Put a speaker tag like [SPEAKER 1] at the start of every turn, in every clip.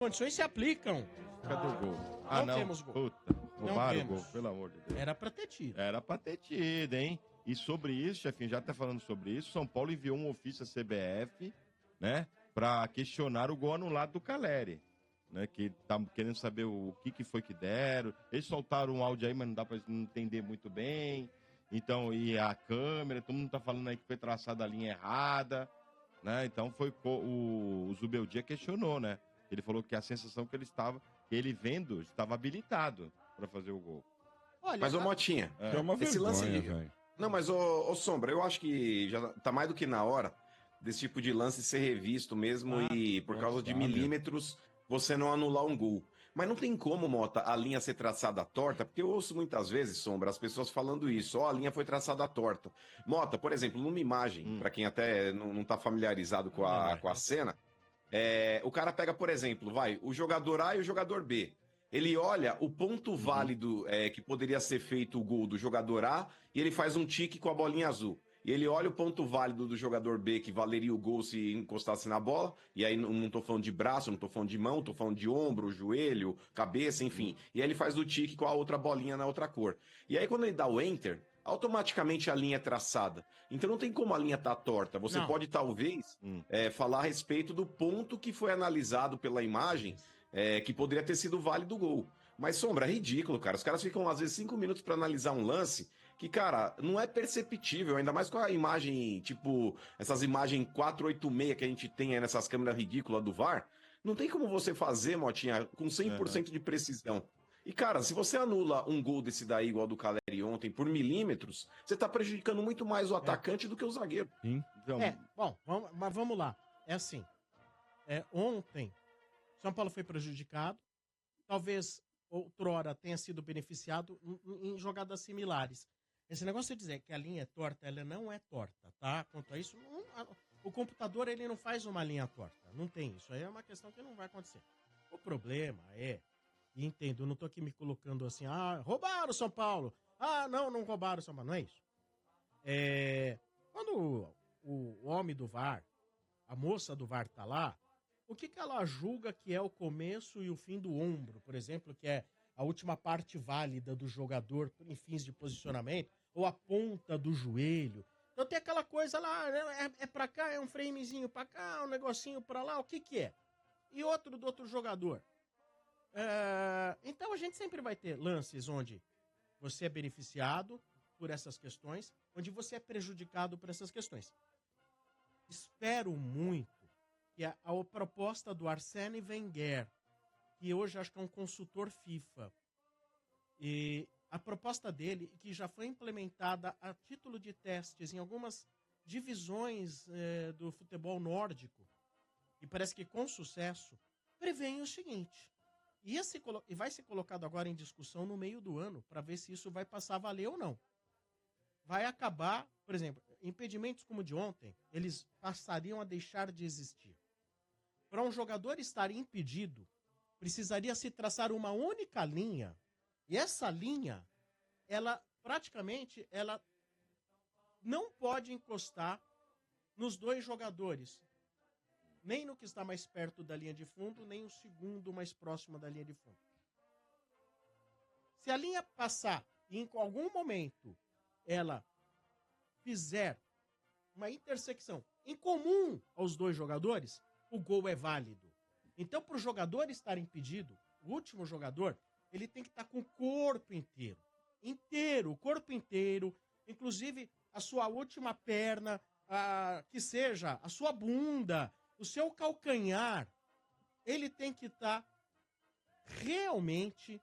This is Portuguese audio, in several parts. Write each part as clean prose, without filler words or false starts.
[SPEAKER 1] condições se aplicam.
[SPEAKER 2] Cadê o gol?
[SPEAKER 1] Não temos gol.
[SPEAKER 2] Puta, roubaram o
[SPEAKER 1] temos.
[SPEAKER 2] gol, pelo amor de Deus.
[SPEAKER 1] Era pra ter tido.
[SPEAKER 2] Era pra ter tido, hein? E sobre isso, chefinho, já tá falando sobre isso, São Paulo enviou um ofício à CBF, né? Pra questionar o gol anulado do Caleri. Né, que tá querendo saber o que foi que deram. Eles soltaram um áudio aí, mas não dá pra entender muito bem. Então, e a câmera, todo mundo tá falando aí que foi traçada a linha errada, né? Então foi o Zubeldia questionou, né? Ele falou que a sensação que ele vendo, estava habilitado pra fazer o gol.
[SPEAKER 3] Olha, mas, ô Motinha, esse lance de... Não, mas, ô Sombra, eu acho que já tá mais do que na hora desse tipo de lance ser revisto mesmo e por causa de milímetros você não anular um gol. Mas não tem como, Mota, a linha ser traçada torta, porque eu ouço muitas vezes, Sombra, as pessoas falando isso, a linha foi traçada torta. Mota, por exemplo, numa imagem, pra quem até não tá familiarizado com a cena, o cara pega, por exemplo, o jogador A e o jogador B. Ele olha o ponto válido que poderia ser feito o gol do jogador A e ele faz um tique com a bolinha azul. E ele olha o ponto válido do jogador B, que valeria o gol se encostasse na bola. E aí não tô falando de braço, não tô falando de mão, tô falando de ombro, joelho, cabeça, enfim. E aí ele faz o tique com a outra bolinha na outra cor. E aí quando ele dá o enter, automaticamente a linha é traçada. Então não tem como a linha estar torta. Você pode talvez falar a respeito do ponto que foi analisado pela imagem, que poderia ter sido válido o gol. Mas, Sombra, é ridículo, cara. Os caras ficam, às vezes, 5 minutos pra analisar um lance que, cara, não é perceptível, ainda mais com a imagem, tipo, essas imagens 486 que a gente tem aí nessas câmeras ridículas do VAR. Não tem como você fazer, Motinha, com 100% de precisão. E, cara, se você anula um gol desse daí, igual do Caleri ontem, por milímetros, você tá prejudicando muito mais o atacante do que o zagueiro.
[SPEAKER 1] Bom, mas vamos lá. É assim, ontem, São Paulo foi prejudicado, talvez outrora tenha sido beneficiado em jogadas similares. Esse negócio de dizer que a linha é torta, ela não é torta, tá? Quanto a isso, o computador ele não faz uma linha torta, não tem isso. Aí é uma questão que não vai acontecer. O problema e entendo, eu não tô aqui me colocando assim, roubaram o São Paulo. Não roubaram o São Paulo, não é isso. Quando o homem do VAR, a moça do VAR tá lá, o que ela julga que é o começo e o fim do ombro, por exemplo, que é a última parte válida do jogador em fins de posicionamento, ou a ponta do joelho. Então tem aquela coisa lá, né? É pra cá, é um framezinho pra cá, um negocinho pra lá, o que é? E outro do outro jogador. Então a gente sempre vai ter lances onde você é beneficiado por essas questões, onde você é prejudicado por essas questões. Espero muito que a proposta do Arsène Wenger, que hoje acho que é um consultor FIFA, e a proposta dele, que já foi implementada a título de testes em algumas divisões do futebol nórdico, e parece que com sucesso, prevê o seguinte, e vai ser colocado agora em discussão no meio do ano, para ver se isso vai passar a valer ou não. Vai acabar, por exemplo, impedimentos como o de ontem, eles passariam a deixar de existir. Para um jogador estar impedido, precisaria se traçar uma única linha, e essa linha, ela não pode encostar nos dois jogadores, nem no que está mais perto da linha de fundo, nem o segundo mais próximo da linha de fundo. Se a linha passar e em algum momento ela fizer uma intersecção em comum aos dois jogadores, o gol é válido. Então, para o jogador estar impedido, o último jogador, ele tem que estar com o corpo inteiro. O corpo inteiro, inclusive a sua última perna, que seja a sua bunda, o seu calcanhar, ele tem que estar realmente,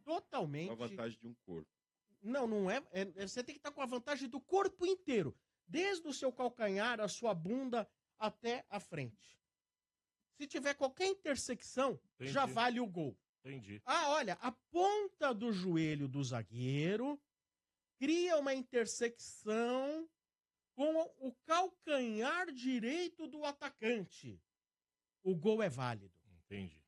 [SPEAKER 1] totalmente...
[SPEAKER 2] A vantagem de um corpo.
[SPEAKER 1] Não é. Você tem que estar com a vantagem do corpo inteiro. Desde o seu calcanhar, a sua bunda, até a frente. Se tiver qualquer intersecção, já vale o gol.
[SPEAKER 4] Entendi.
[SPEAKER 1] Olha, a ponta do joelho do zagueiro cria uma intersecção com o calcanhar direito do atacante. O gol é válido.
[SPEAKER 4] Entendi.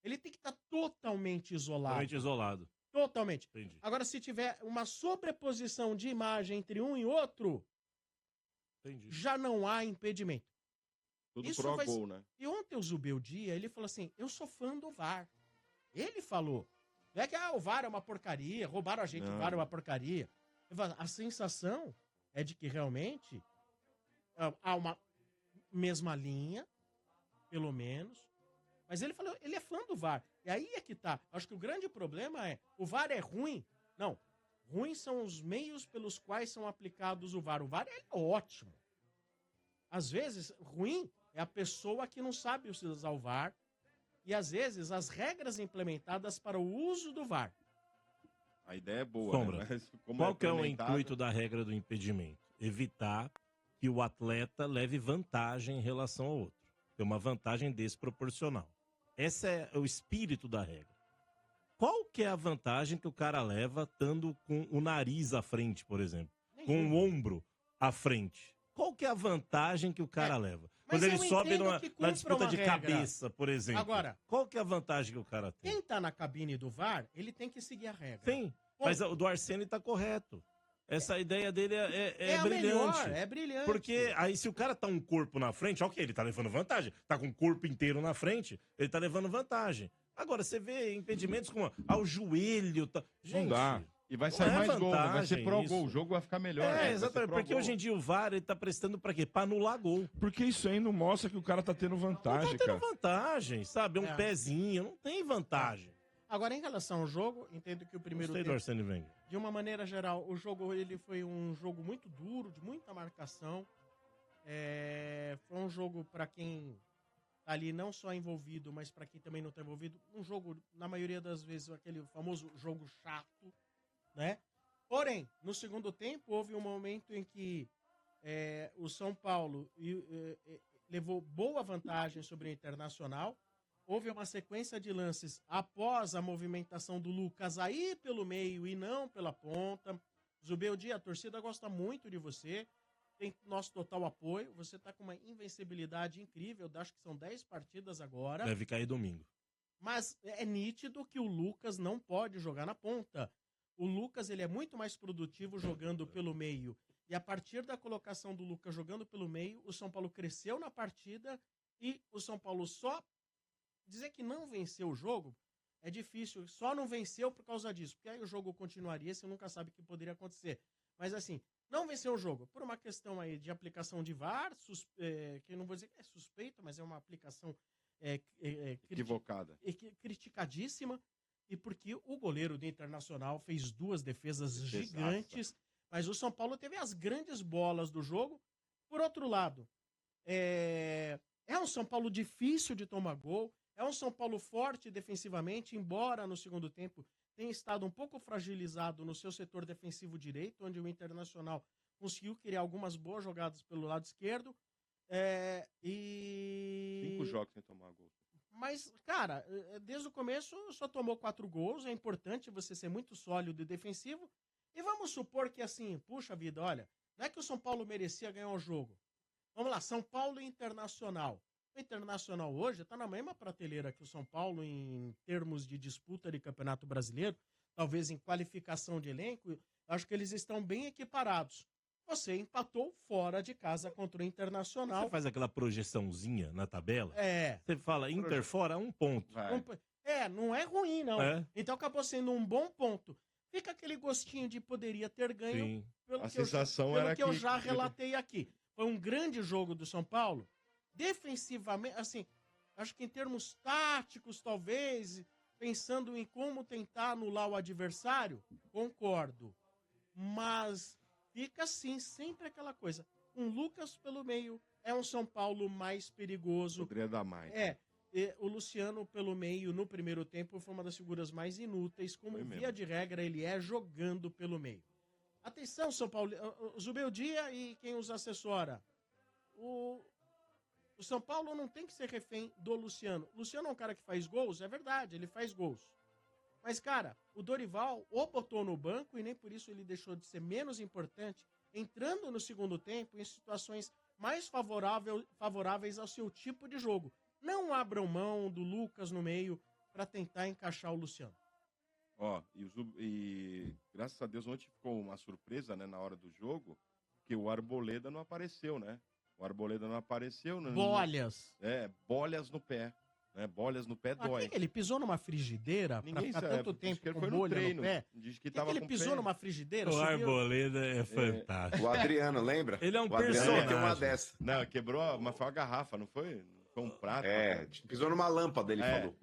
[SPEAKER 1] Ele tem que estar totalmente isolado.
[SPEAKER 4] Totalmente isolado.
[SPEAKER 1] Totalmente.
[SPEAKER 4] Entendi.
[SPEAKER 1] Agora, se tiver uma sobreposição de imagem entre um e outro, já não há impedimento.
[SPEAKER 2] Tudo pró-gol, né?
[SPEAKER 1] E ontem o Zubeldia, ele falou assim, eu sou fã do VAR. Ele falou. Não é que o VAR é uma porcaria, roubaram a gente, o VAR é uma porcaria. A sensação é de que realmente há uma mesma linha, pelo menos. Mas ele falou, ele é fã do VAR. E aí é que tá. Acho que o grande problema é, o VAR é ruim? Não. Ruins são os meios pelos quais são aplicados o VAR. O VAR é ótimo. Às vezes, ruim é a pessoa que não sabe usar o VAR. E às vezes, as regras implementadas para o uso do VAR.
[SPEAKER 2] A ideia é boa,
[SPEAKER 4] Sombra,
[SPEAKER 2] né? Mas como
[SPEAKER 4] qual que é o
[SPEAKER 2] implementado-
[SPEAKER 4] intuito da regra do impedimento? Evitar que o atleta leve vantagem em relação ao outro. Ter uma vantagem desproporcional. Esse é o espírito da regra. Qual que é a vantagem que o cara leva estando com o nariz à frente, por exemplo? Com o ombro à frente? Qual que é a vantagem que o cara leva?
[SPEAKER 1] Mas
[SPEAKER 4] Quando ele
[SPEAKER 1] eu
[SPEAKER 4] sobe
[SPEAKER 1] entendo que cumpra
[SPEAKER 4] na disputa
[SPEAKER 1] uma
[SPEAKER 4] de
[SPEAKER 1] regra.
[SPEAKER 4] cabeça, por exemplo.
[SPEAKER 1] Agora,
[SPEAKER 4] qual que é a vantagem que o cara tem?
[SPEAKER 1] quem tá na cabine do VAR, ele tem que seguir a regra.
[SPEAKER 4] Sim, mas o do Arsene tá correto. Essa ideia dele é
[SPEAKER 1] a
[SPEAKER 4] brilhante.
[SPEAKER 1] melhor, é brilhante.
[SPEAKER 4] Porque aí se o cara tá um corpo na frente, ok, ele tá levando vantagem. Tá com o corpo inteiro na frente, ele tá levando vantagem. Agora, você vê impedimentos como ao joelho. Tá... Gente,
[SPEAKER 2] Não dá. E vai
[SPEAKER 4] não
[SPEAKER 2] sair
[SPEAKER 4] é
[SPEAKER 2] mais gol, né? Vai ser
[SPEAKER 4] vantagem
[SPEAKER 2] pró-gol.
[SPEAKER 4] isso.
[SPEAKER 2] O jogo vai ficar melhor.
[SPEAKER 4] É,
[SPEAKER 2] né? Vai ser
[SPEAKER 4] exatamente. Porque
[SPEAKER 2] pró-gol.
[SPEAKER 4] hoje em dia o VAR, ele tá prestando pra quê? Pra anular gol.
[SPEAKER 5] Porque isso aí não mostra que o cara tá tendo vantagem,
[SPEAKER 4] Não tá tendo
[SPEAKER 5] cara.
[SPEAKER 4] vantagem, sabe? Um pezinho, não tem vantagem.
[SPEAKER 1] Agora, em relação ao jogo, entendo que o primeiro
[SPEAKER 4] Gostei do Arsene Wenger.
[SPEAKER 1] de uma maneira geral, o jogo ele foi um jogo muito duro, de muita marcação. Foi um jogo para quem tá ali não só envolvido, mas para quem também não tá envolvido, um jogo, na maioria das vezes, aquele famoso jogo chato, né? Porém, no segundo tempo, houve um momento em que o São Paulo levou boa vantagem sobre o Internacional. Houve uma sequência de lances após a movimentação do Lucas aí pelo meio e não pela ponta. Zubeldia, a torcida gosta muito de você, tem nosso total apoio. Você está com uma invencibilidade incrível, acho que são 10 partidas agora.
[SPEAKER 4] Deve cair domingo.
[SPEAKER 1] Mas é nítido que o Lucas não pode jogar na ponta. O Lucas ele é muito mais produtivo jogando pelo meio. E a partir da colocação do Lucas jogando pelo meio, o São Paulo cresceu na partida e o São Paulo só... Dizer que não venceu o jogo é difícil, só não venceu por causa disso, porque aí o jogo continuaria, você nunca sabe o que poderia acontecer. Mas assim, não venceu o jogo por uma questão aí de aplicação de VAR, que eu não vou dizer que é suspeita, mas é uma aplicação
[SPEAKER 2] equivocada,
[SPEAKER 1] criticadíssima, e porque o goleiro do Internacional fez 2 defesas gigantes, mas o São Paulo teve as grandes bolas do jogo. Por outro lado, é um São Paulo difícil de tomar gol, é um São Paulo forte defensivamente, embora no segundo tempo tenha estado um pouco fragilizado no seu setor defensivo direito, onde o Internacional conseguiu criar algumas boas jogadas pelo lado esquerdo.
[SPEAKER 2] 5 jogos sem tomar gol.
[SPEAKER 1] Mas, cara, desde o começo só tomou 4 gols, é importante você ser muito sólido e defensivo. E vamos supor que assim, puxa vida, olha, não é que o São Paulo merecia ganhar o jogo. Vamos lá, São Paulo e Internacional. O Internacional hoje está na mesma prateleira que o São Paulo em termos de disputa de Campeonato Brasileiro, talvez em qualificação de elenco, acho que eles estão bem equiparados. Você empatou fora de casa contra o Internacional.
[SPEAKER 4] Você faz aquela projeçãozinha na tabela?
[SPEAKER 1] É.
[SPEAKER 4] Você fala Inter fora, 1 ponto.
[SPEAKER 1] Não é ruim, não.
[SPEAKER 4] É.
[SPEAKER 1] Então acabou sendo um bom ponto. Fica aquele gostinho de poderia ter ganho.
[SPEAKER 4] Sim.
[SPEAKER 1] Pelo
[SPEAKER 2] A
[SPEAKER 1] que
[SPEAKER 2] sensação
[SPEAKER 1] eu
[SPEAKER 2] era
[SPEAKER 1] eu
[SPEAKER 2] que-
[SPEAKER 1] já relatei aqui. Foi um grande jogo do São Paulo. Defensivamente, assim, acho que em termos táticos, talvez, pensando em como tentar anular o adversário, concordo. Mas fica assim, sempre aquela coisa. Um Lucas pelo meio é um São Paulo mais perigoso.
[SPEAKER 2] Poderia dar mais.
[SPEAKER 1] O Luciano pelo meio no primeiro tempo foi uma das figuras mais inúteis, como
[SPEAKER 2] Foi mesmo.
[SPEAKER 1] via de regra ele é jogando pelo meio. Atenção, São Paulo, o Zubeldia e quem os assessora. O São Paulo não tem que ser refém do Luciano. O Luciano é um cara que faz gols, é verdade, ele faz gols. Mas, cara, o Dorival o botou no banco e nem por isso ele deixou de ser menos importante, entrando no segundo tempo em situações mais favoráveis ao seu tipo de jogo. Não abram mão do Lucas no meio para tentar encaixar o Luciano.
[SPEAKER 2] Ó, e graças a Deus ontem ficou uma surpresa, né, na hora do jogo, que o Arboleda não apareceu, né? O Arboleda não apareceu.
[SPEAKER 1] Bolhas.
[SPEAKER 2] Bolhas no pé. Bolhas no pé dói.
[SPEAKER 1] Ele pisou numa frigideira pra ficar tanto tempo com bolha no pé?
[SPEAKER 2] Diz que tava
[SPEAKER 1] ele
[SPEAKER 2] com
[SPEAKER 1] pisou numa frigideira?
[SPEAKER 4] O Arboleda é fantástico.
[SPEAKER 3] O Adriano, lembra?
[SPEAKER 4] Ele é um
[SPEAKER 3] o Adriano
[SPEAKER 4] personagem.
[SPEAKER 3] uma dessa.
[SPEAKER 2] Não, quebrou, mas foi uma garrafa, não foi? Foi um prato.
[SPEAKER 3] Pisou numa lâmpada, ele falou.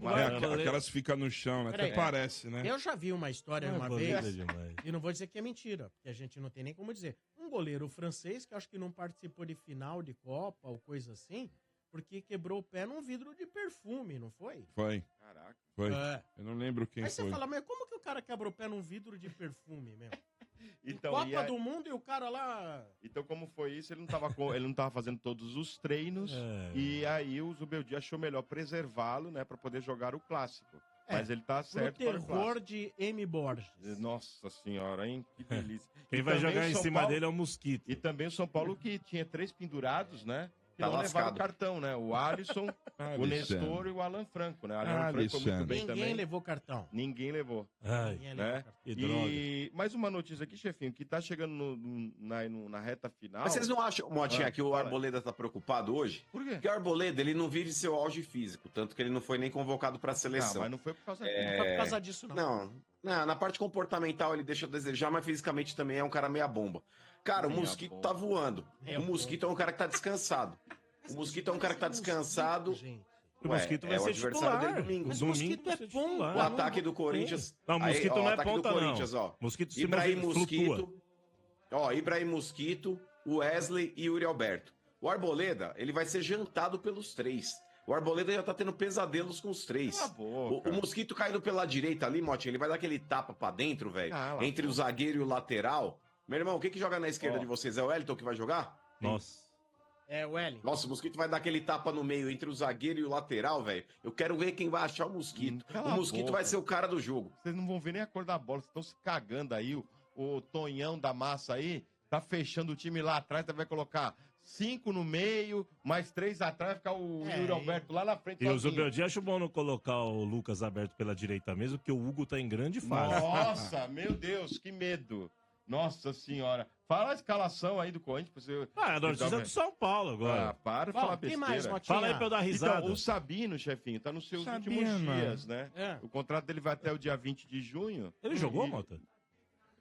[SPEAKER 5] Aquelas ficam no chão, né? Até parece, né?
[SPEAKER 1] Eu já vi uma história uma vez, e não vou dizer que é mentira, porque a gente não tem nem como dizer. Um goleiro francês, que acho que não participou de final de Copa ou coisa assim, porque quebrou o pé num vidro de perfume, não foi?
[SPEAKER 5] Foi.
[SPEAKER 2] Caraca.
[SPEAKER 5] Foi. Eu não lembro quem
[SPEAKER 1] Aí
[SPEAKER 5] foi.
[SPEAKER 1] você fala, mas como que o cara quebrou o pé num vidro de perfume, meu?
[SPEAKER 2] Então,
[SPEAKER 1] Copa do Mundo e o cara lá...
[SPEAKER 2] Então, como foi isso, ele não tava fazendo todos os treinos, e aí o Zubeldia achou melhor preservá-lo, né, pra poder jogar o clássico. Mas ele tá certo
[SPEAKER 1] para o terror de M. Borges.
[SPEAKER 2] Nossa senhora, hein? Que delícia.
[SPEAKER 4] Quem vai jogar em cima dele é o Mosquito.
[SPEAKER 2] E também o São Paulo, que tinha 3 pendurados, né? Que
[SPEAKER 3] Tá
[SPEAKER 2] não levaram
[SPEAKER 3] lascado.
[SPEAKER 2] o cartão, né? O Alisson, o Nestor e o Alan Franco, né? O Alan Franco foi muito bem também.
[SPEAKER 1] Ninguém levou cartão.
[SPEAKER 2] Ninguém levou.
[SPEAKER 1] Ninguém levou
[SPEAKER 2] Né?
[SPEAKER 1] cartão.
[SPEAKER 4] Que droga.
[SPEAKER 2] Mais uma notícia aqui, chefinho, que tá chegando na reta final.
[SPEAKER 3] Mas vocês não acham, Motinha, que o Arboleda tá preocupado hoje?
[SPEAKER 2] Por quê?
[SPEAKER 3] Porque o Arboleda, ele não vive seu auge físico, tanto que ele não foi nem convocado pra seleção.
[SPEAKER 2] Mas não foi por causa disso.
[SPEAKER 1] Não foi por causa disso, não.
[SPEAKER 3] Não, na parte comportamental ele deixa a desejar, mas fisicamente também é um cara meia bomba. Cara, o Mosquito tá voando. O Mosquito é um cara que tá descansado. O Mosquito é um cara que tá descansado.
[SPEAKER 4] O Mosquito vai
[SPEAKER 3] o
[SPEAKER 4] ser
[SPEAKER 3] adversário
[SPEAKER 4] titular.
[SPEAKER 3] dele domingo.
[SPEAKER 1] Mas o Mosquito é ponta.
[SPEAKER 3] O ataque do Corinthians.
[SPEAKER 4] Não, o Mosquito não é
[SPEAKER 3] ataque do
[SPEAKER 4] ponta,
[SPEAKER 3] Corinthians,
[SPEAKER 4] não.
[SPEAKER 3] ó.
[SPEAKER 4] Mosquito se
[SPEAKER 3] Ibrahim
[SPEAKER 4] flutua.
[SPEAKER 3] Mosquito. Ibrahim Mosquito, Wesley e Yuri Alberto. O Arboleda, ele vai ser jantado pelos 3. O Arboleda já tá tendo pesadelos com os 3.
[SPEAKER 2] Cala a boca.
[SPEAKER 3] O Mosquito caindo pela direita ali, Motinha, ele vai dar aquele tapa pra dentro, velho. Entre o zagueiro e o lateral. Meu irmão, quem que joga na esquerda de vocês? É o Wellington que vai jogar?
[SPEAKER 4] Nossa.
[SPEAKER 1] É, o Wellington.
[SPEAKER 3] Nossa, o Mosquito vai dar aquele tapa no meio entre o zagueiro e o lateral, velho. Eu quero ver quem vai achar o Mosquito.
[SPEAKER 2] Cala
[SPEAKER 3] O
[SPEAKER 2] a
[SPEAKER 3] Mosquito
[SPEAKER 2] boca.
[SPEAKER 3] vai ser o cara do jogo.
[SPEAKER 2] Vocês não vão ver nem a cor da bola, vocês estão se cagando aí. O Tonhão da massa aí tá fechando o time lá atrás, vai colocar 5 no meio, mais 3 atrás, vai ficar o Yuri Alberto lá na frente.
[SPEAKER 4] E o Zubeldia acho bom não colocar o Lucas aberto pela direita mesmo, porque o Hugo tá em grande fase.
[SPEAKER 2] Nossa, meu Deus, que medo. Nossa senhora. Fala a escalação aí do Corinthians.
[SPEAKER 4] A notícia do São Paulo agora.
[SPEAKER 2] Para de falar besteira.
[SPEAKER 4] Fala aí pra eu dar risada.
[SPEAKER 2] Então, o Sabino, chefinho, tá nos seus últimos dias, né? O contrato dele vai até o dia 20 de junho.
[SPEAKER 4] Ele jogou, Mota?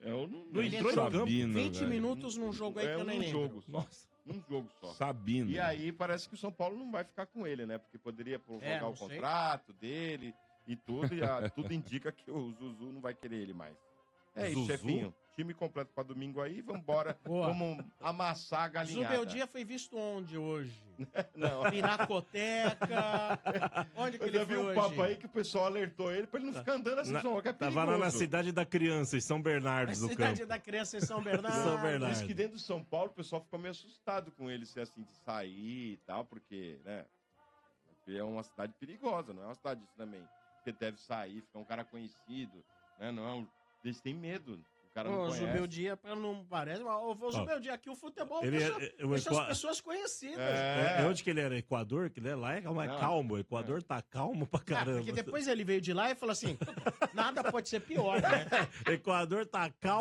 [SPEAKER 2] Eu
[SPEAKER 4] não entrou em campo.
[SPEAKER 1] 20 minutos num jogo aí que eu nem lembro.
[SPEAKER 2] Jogo. Nossa. Num jogo só.
[SPEAKER 5] Sabino.
[SPEAKER 2] E aí parece que o São Paulo não vai ficar com ele, né? Porque poderia prorrogar o contrato dele e tudo. E tudo indica que o Zuzu não vai querer ele mais. É isso, chefinho. Time completo pra domingo aí, vambora. Vamos amassar a galinhada.
[SPEAKER 1] Zubeldia foi visto onde hoje?
[SPEAKER 2] Não.
[SPEAKER 1] Pinacoteca. Onde que ele foi hoje?
[SPEAKER 2] Eu vi um papo aí que o pessoal alertou ele pra ele não ficar andando assim, só que é perigoso.
[SPEAKER 4] Tava lá na Cidade da Criança, em São Bernardo do Campo.
[SPEAKER 1] Cidade da Criança em São Bernardo.
[SPEAKER 4] São Bernardo.
[SPEAKER 2] Diz que dentro do São Paulo o pessoal ficou meio assustado com ele ser assim, de sair e tal, porque, né? Porque é uma cidade perigosa, não é uma cidade disso também. Você deve sair, ficar um cara conhecido, né? Não é um... Eles têm medo. O cara não conhece.
[SPEAKER 1] O Zubeldia não parece, mas o Zubeldia aqui, o futebol deixa as pessoas conhecidas.
[SPEAKER 4] Onde que ele era? Equador? Que ele é lá é mais calmo. O Equador tá calmo pra caramba.
[SPEAKER 1] Porque depois ele veio de lá e falou assim, nada pode ser pior, né?
[SPEAKER 4] Equador tá calmo.